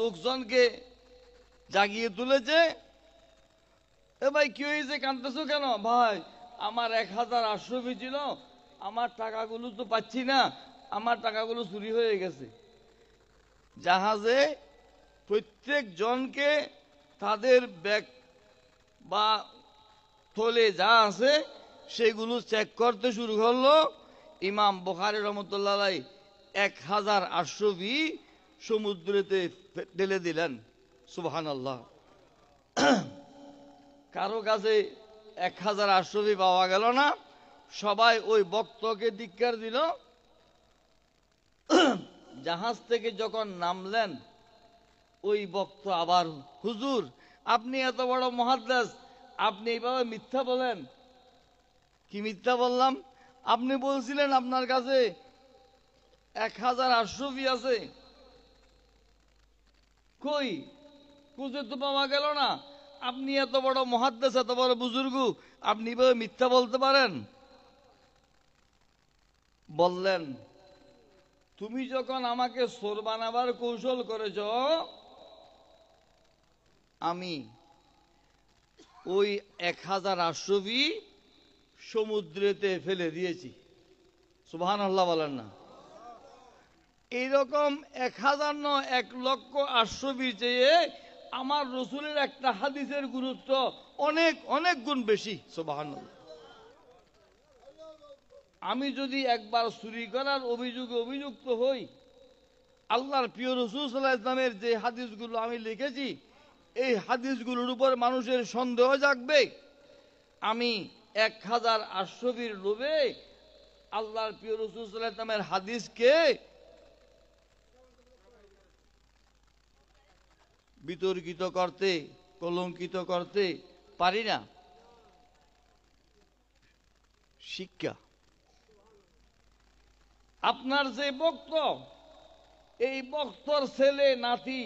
লোকজনকে জাগিয়ে তুলেছে। এ ভাই কি হয়েছে, কানতেছো কেন? ভাই আমার 1000 আশরফি ছিল, আমার টাকাগুলো তো পাচ্ছি না, আমার টাকাগুলো চুরি হয়ে গেছে। জাহাজে প্রত্যেক জনকে তাদের ব্যাগ বা থলে যা আছে সেগুলো চেক করতে শুরু করলো। ইমাম বুখারী রহমতুল্লাহ আলাইহি 1000 আশরফি সমুদ্রেতে ঢেলে দিলেন। সুবহানাল্লাহ। কারো কাছে 1000 আশরফি পাওয়া গেল না, সবাই ওই বক্তকে ধিক্কার দিল। জাহাজ থেকে যখন নামলেন, ওই বক্ত আবার, হুজুর আপনি এত বড় মুহাদ্দিস, আপনি এইভাবে মিথ্যা বলেন? কি মিথ্যা বললাম? আপনি বলছিলেন আপনার কাছে 1000 আশরফি আছে, কই খুঁজে তো পাওয়া গেল না। আপনি এত বড় মুহাদ্দিস, এত বড় বুজুর্গ, আপনি এইভাবে মিথ্যা বলতে পারেন? বললেন, তুমি যখন আমাকে চোর বানাবার কৌশল করেছ, আমি ওই 1000 আশরফি সমুদ্রেতে ফেলে দিয়েছি। সুবহানাল্লাহ বলেন না? এইরকম 1000 নয়, 1,00,000 আশরফি চেয়ে আমার রসুলের একটা হাদিসের গুরুত্ব অনেক অনেক গুণ বেশি। সুবহানাল্লাহ। আমি যদি একবার চুরি করার অভিযোগে অভিযুক্ত হই, আল্লাহর প্রিয় রাসূল সাল্লাল্লাহু আলাইহি ওয়াসাল্লামের যে হাদিসগুলো আমি লিখেছি, এই হাদিসগুলোর উপর মানুষের সন্দেহ জাগবে। আমি 1000 আশরফির লোভে আল্লাহর প্রিয় রাসূল সাল্লাল্লাহু আলাইহি ওয়াসাল্লামের হাদিসকে বিতর্কিত করতে, কলঙ্কিত করতে পারি না। শিক্ষা, আপনার যে বক্ত, এই বক্তর ছেলে নাতি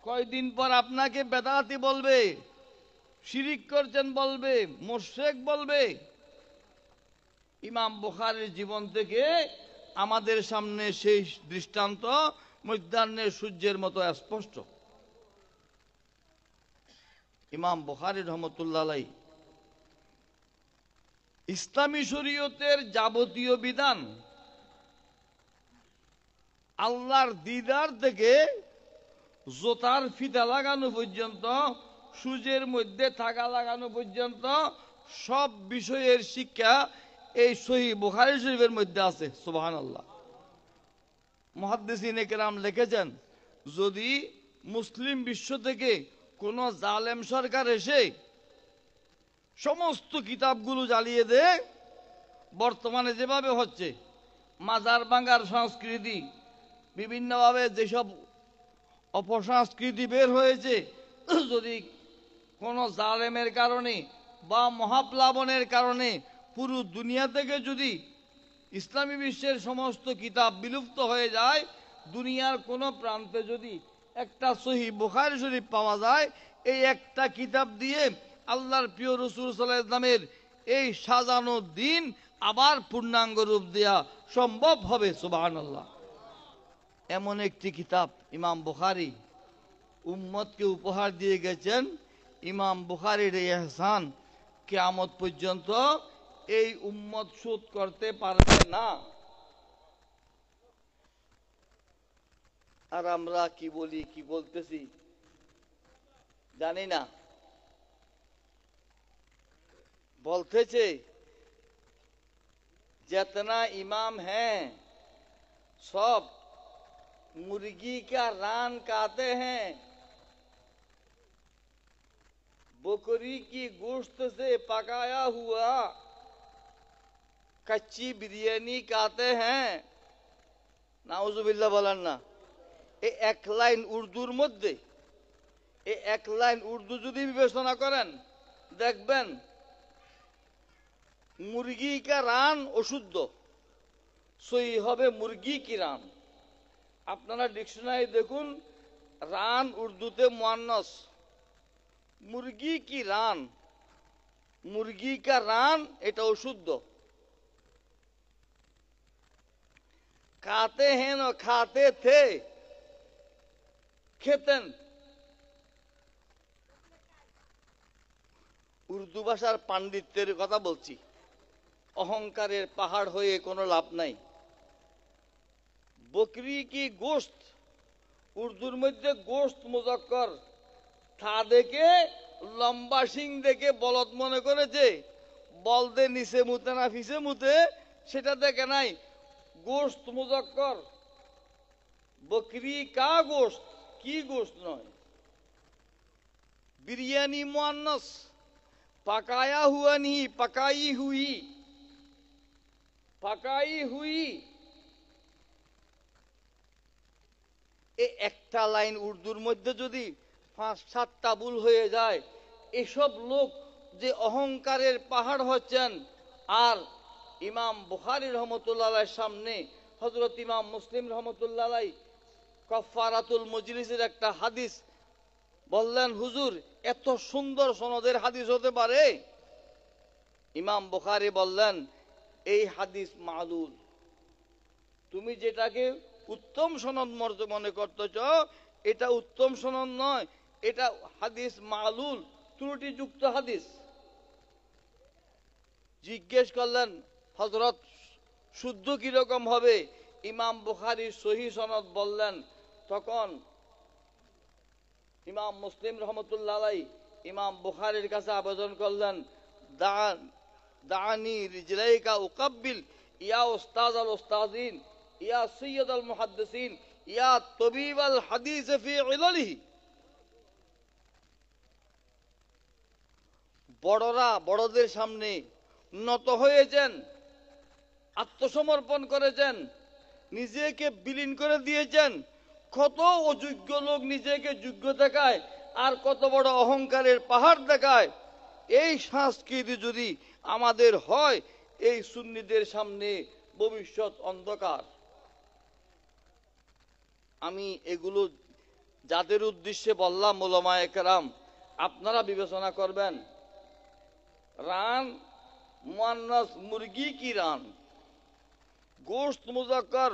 কয়দিন পর আপনাকে বেদাতি বলবে, শিরিক করছেন বলবে, মুশরিক বলবে। ইমাম বুখারীর জীবন থেকে আমাদের সামনে সেই দৃষ্টান্ত মধ্যাহ্নের সূর্যের মতো স্পষ্ট। ইমাম বুখারী রহমতুল্লাহ আলাইহি ইসলামী শরীয়তের যাবতীয় বিধান আল্লাহর দিদার থেকে জোতার ফিতা লাগানো পর্যন্ত, সূর্যের মধ্যে থাকা লাগানো পর্যন্ত সব বিষয়ের শিক্ষা এই সহিহ বুখারী শরীফের মধ্যে আছে। সুবহানাল্লাহ। মুহাদ্দিসিনে কেরাম লিখেছেন, যদি মুসলিম বিশ্ব থেকে কোন জালেম সরকার এসে সমস্ত কিতাবগুলো জ্বালিয়ে দেয়, বর্তমানে যেভাবে হচ্ছে মাজার ভাঙার সংস্কৃতি, বিভিন্নভাবে যেসব অপসংস্কৃতি বের হয়েছে, যদি কোন জালেমের কারণে বা মহাপ্লাবনের কারণে পুরো দুনিয়া থেকে যদি ইসলামী বিশ্বের সমস্ত কিতাব বিলুপ্ত হয়ে যায়, দুনিয়ার কোনো প্রান্তে যদি একটা সহিহ বুখারী শরীফ পাওয়া যায়, এই একটা কিতাব দিয়ে আল্লাহর প্রিয় রাসূল সাল্লাল্লাহু আলাইহি ওয়াসাল্লামের এই সাজানো দিন আবার পূর্ণাঙ্গ রূপ দেয়া সম্ভব হবে। সুবহানাল্লাহ। এমন একটি কিতাব ইমাম বুখারী উম্মতকে উপহার দিয়ে গেছেন। ইমাম বুখারীর এই ইহসান কিয়ামত পর্যন্ত এই উম্মত শোধ করতে পারবে না। আর আমরা কি বলি, কি বলতেছি জানি না। বলতেছে जितना इमाम हैं सब मुर्गी का रान खाते हैं, बकरी की गोश्त से पकाया हुआ कच्ची बिरयानी खाते हैं। नाउजुबिल्लाह বলেন না। এই এক লাইন উর্দুর মধ্যে, এই এক লাইন উর্দু যদি বিবেচনা করেন, দেখবেন মুরগি কা রান অশুদ্ধ, সই হবে মুরগি কি রান। আপনারা ডিকশনারি দেখুন, রান উর্দুতে মুয়ান্নাস, মুরগি কি রান, মুরগি কা রান এটা অশুদ্ধ। খাতে হেন ও খাতে থে, খেতেন। উর্দু ভাষার পাণ্ডিত্যের কথা বলছি, অহংকারের পাহাড় হয়ে কোনো লাভ নাই। বকরি কি গোশত, উর্দুর মধ্যে গোশত মুজাক্কর, থা দেখে লম্বা শিং দেখে বলদ মনে করেছে, বলদে নিচে মুতে না ফিসে মুতে সেটা দেখে নাই। গোশত মুজাক্কর, বকরি কা গোশত, কি গোশত নয়। বিরিয়ানি মুয়ান্নাস, पकाया हुआ नहीं पकाई हुई, पकाई हुई। এই একটা লাইন উর্দুর মধ্যে যদি ৫-৭টা ভুল হয়ে যায়, এসব লোক যে অহংকারের পাহাড় হচ্ছেন। আর ইমাম বুখারী রহমতুল্লাহ আলাইহির সামনে হযরত ইমাম মুসলিম রহমতুল্লাহ আলাইহি কাফারাতুল মজলিসের একটা হাদিস বললেন, হুজুর এত সুন্দর সনদের হাদিস হতে পারে? ইমাম বুখারী বললেন, এই হাদিস মালুল। তুমি যেটাকে উত্তম সনদ মনে করতেছ, এটা উত্তম সনদ নয়, এটা হাদিস মালুল, ত্রুটিযুক্ত হাদিস। জিজ্ঞেস করলেন, হযরত শুদ্ধ কিরকম হবে? ইমাম বুখারীর সহিহ সনদ বললেন। তখন ইমাম মুসলিম রহমতুল্লাহ আলাইহি ইমাম বুখারীর কাছে আবেদন করলেন, দানি রিজলাইকা উকাব্বিল ইয়া উস্তাজ আল উস্তাজিন ইয়া সৈয়দ আল মুহাদ্দিসিন ইয়া তবিব আল হাদিস ফি ইলালিহি। বড়রা বড়দের সামনে নত হয়েছেন, আত্মসমর্পণ করেছেন, নিজেকে বিলীন করে দিয়েছেন। কত অযোগ্য লোক নিজেকে যোগ্য দেখায়, আর কত বড় অহংকারের পাহাড় দেখায়। এই সংস্কৃতি যদি আমাদের হয়, এই সুন্নিদের সামনে ভবিষ্যৎ অন্ধকার। আমি এগুলো যাদের উদ্দেশ্যে বললাম, উলামায়ে কেরাম আপনারা বিবেচনা করবেন। রান মুয়ান্নাস, মুরগি কি রান, गोश्त मुज़क्कर,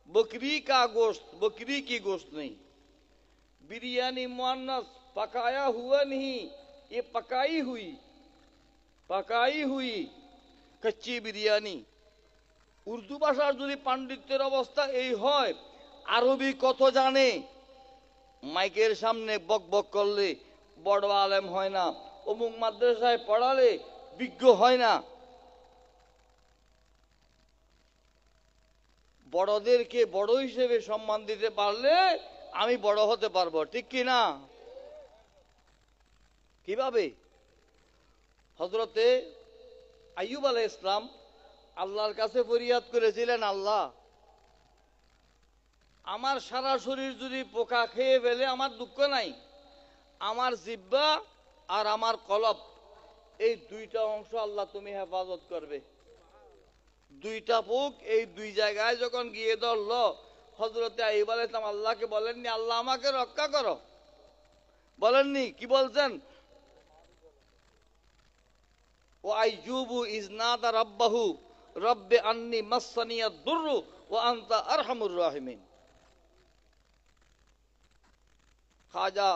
बकरी का गोश्त, बकरी की गोश्त नहीं। बिरयानी मुअन्नस, पकाया हुआ नहीं, ये पकाई हुई कच्ची बिरयानी। উর্দু ভাষার যদি পাণ্ডিত্যের অবস্থা এই হয়, আরবি কত জানে, মাইকের সামনে বক বক করলে বড় আলেম হয় না, অমুক মাদ্রাসায় পড়ালে বিজ্ঞ হয় না। বড়দেরকে বড় হিসেবে সম্মান দিতে পারলে আমি বড় হতে পারবো, ঠিক কি না? কিভাবে? হযরতে আইয়ুব আলাইহিস সালাম আল্লাহর কাছে ফরিয়াদ করেছিলেন, আল্লাহ আমার সারা শরীর যদি পোকা খেয়ে ফেলে আমার দুঃখ নাই, আমার জিহ্বা আর আমার কলব এই দুইটা অংশ আল্লাহ তুমি হেফাজত করবে। দুইটা পোক এই দুই জায়গায় যখন গিয়ে ধরলো, হযরতে আইয়ুব আলাইহিস সালাম আল্লাহকে বলেননি আল্লাহ আমাকে রক্ষা করো, বলেননি, কি বলছেন? ও আইয়ুবু ইজ নাদা রাব্বাহু রব্বে আন্নি মাসসানিয়াদ দুররু ওয়া আনতা আরহামুর রাহিমিন। খাজা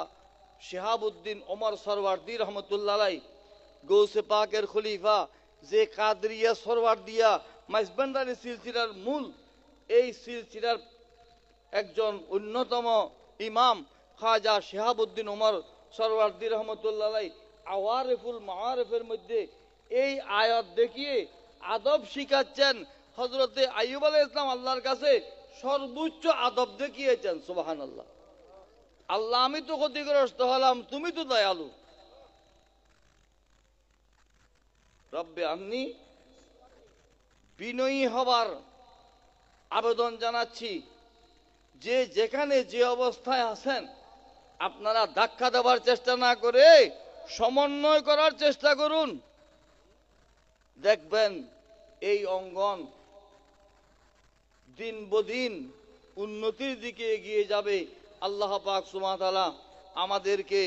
শিহাবুদ্দিন ওমর সরওয়ার্দী রহমতুল্লাহ আলাইহি, গৌসে পাকের খলিফা, যে কাদরিয়া সরওয়ার্দিয়া মাইজবান্ডারি সিলসিলার মূল, এই সিলসিলার একজন অন্যতম ইমাম খাজা শিহাবুদ্দিন ওমর সরওয়ার্দী রহমতুল্লাহ আলাইহি আওয়ারিফুল মাআরিফের মধ্যে এই আয়াত দেখিয়ে আদব শিখাচ্ছেন। হযরতে আইয়ুব আলাইহিস সালাম আল্লাহর কাছে সর্বোচ্চ আদব দেখিয়েছেন। সুবহানাল্লাহ। আল্লাহ আমি তো ক্ষতিগ্রস্ত হলাম, তুমি তো দয়ালু, রব্বে আন্নি, বিনয়ী হবার আবেদন জানাচ্ছি। যে যেখানে যে অবস্থায় আছেন আপনারা ধাক্কা দেওয়ার চেষ্টা না করে সমন্বয় করার চেষ্টা করুন, দেখবেন এই অঙ্গন দিন বদিন উন্নতির দিকে এগিয়ে যাবে। আল্লাহ পাক সুবহানাহু ওয়া তাআলা আমাদেরকে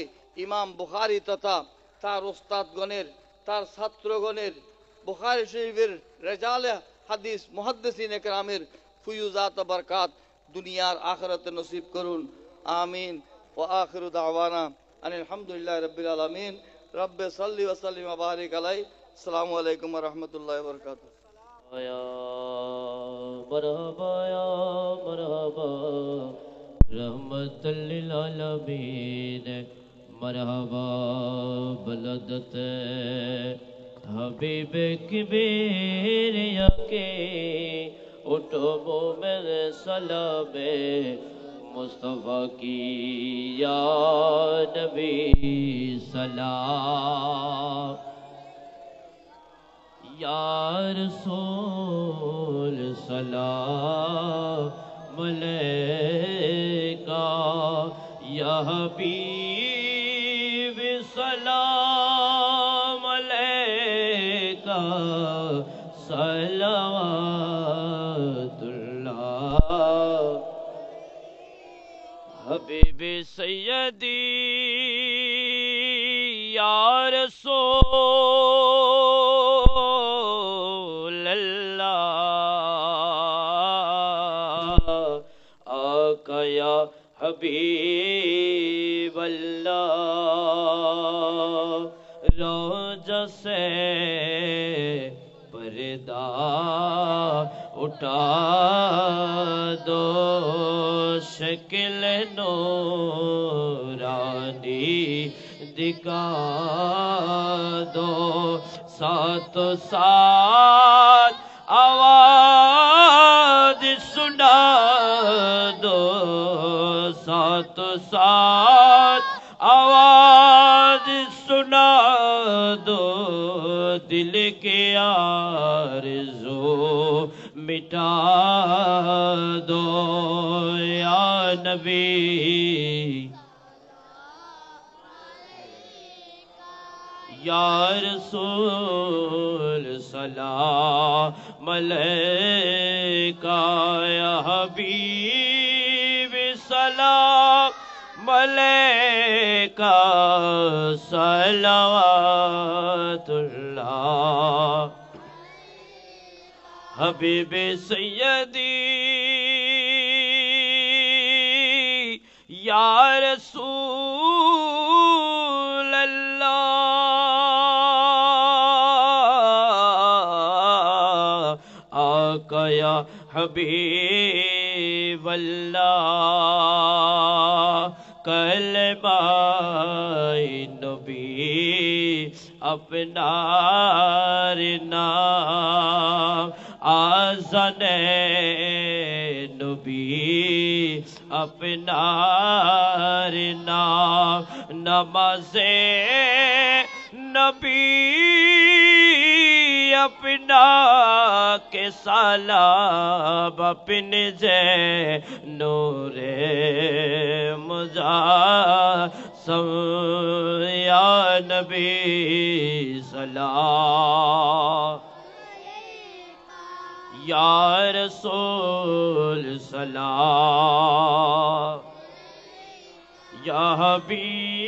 ইমাম বুখারী তথা তার ওস্তাদগণের, তার ছাত্রগণের বুখারী শরীফের রেজালে হাদিস মুহাদ্দিসিন একরামের ফুয়ুজাত ও বরকাত দুনিয়ার আখিরাতে নসিব করুন, আমিন। ওয়া আখিরু দাওয়ানা আনিল হামদুলিল্লাহি রাব্বিল আলামিন। রব্বে সাল্লি ওয়া সাল্লিম ওয়া বারিক আলাইহি। আসসালামু আলাইকুম ওয়া রাহমাতুল্লাহি ওয়া বারাকাতুহু। मरहबा या मरहबा रहमतुल लिल आलमीन। मरहबा बलदत हबीब कबीर याके उठो मोमिन सलामे मुस्तफा की या नबी सलाम। या रसूल सलाम अलैका, या हबीब सलाम अलैका, सलावतुल्लाह। हबीब सैयदी या रसूल आका या हबीब अल्लाह। रोज़ा से पर्दा उठा दो, शक्ल नूरानी दिखा दो, सातो साथ आवाज सुना दो, सातो साथ आवाज सुना दो, दिल के आरज़ू मिटा दो या नबी। या रसूल सलाम अलैका, या हबीब सलाम अलैका, सलावतुल्लाह। हबीब सैयदी या रसूल अल्लाह आका या हबीब واللہ کلمہ نبی اپنارنا آذان نبی اپنارنا نماز نبی اپنا کے سالاب اپن جے نور مجاسم یا نبی سلام یا رسول سلام یا حبیب